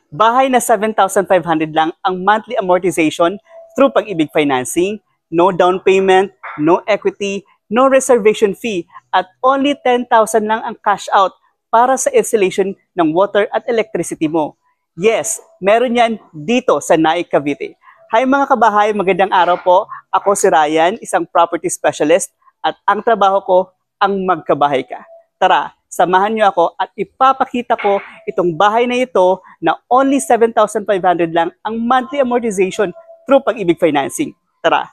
Bahay na 7,500 lang ang monthly amortization through Pag-ibig Financing, no down payment, no equity, no reservation fee, at only 10,000 lang ang cash out para sa installation ng water at electricity mo. Yes, meron yan dito sa Naik, Cavite. Hi mga kabahay, magandang araw po. Ako si Ryan, isang property specialist at ang trabaho ko ang magkabahay ka. Tara, samahan niyo ako at ipapakita ko itong bahay na ito na only 7,500 lang ang monthly amortization through Pag-ibig Financing. Tara.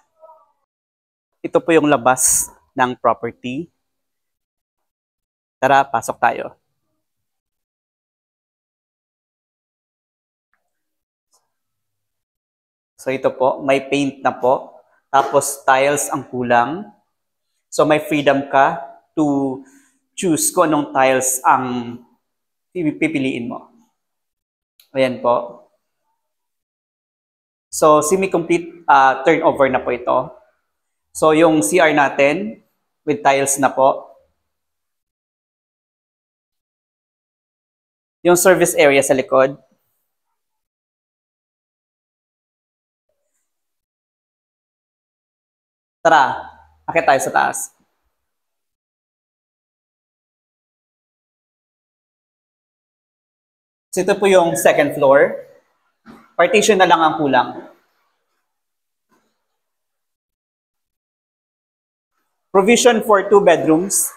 Ito po yung labas ng property. Tara, pasok tayo. So ito po, may paint na po. Tapos tiles ang kulang. So may freedom ka to choose kung anong tiles ang pipiliin mo. Ayan po. So semi-complete turnover na po ito. So yung CR natin with tiles na po. Yung service area sa likod. Tara, akit tayo sa taas. So ito po yung second floor. Partition na lang ang kulang. Provision for 2 bedrooms.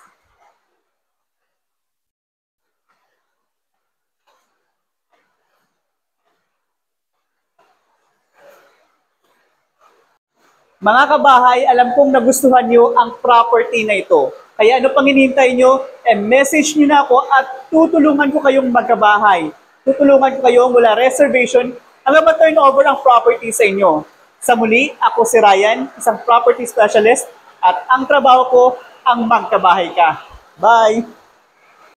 Mga kabahay, alam kong nagustuhan nyo ang property na ito. Kaya ano pang hinihintay nyo? Message nyo na ako at tutulungan ko kayong magkabahay. Tutulungan ko kayo mula reservation hanggang ma-turnover ang property sa inyo. Sa muli, ako si Ryan, isang property specialist at ang trabaho ko ang magkabahay ka. Bye!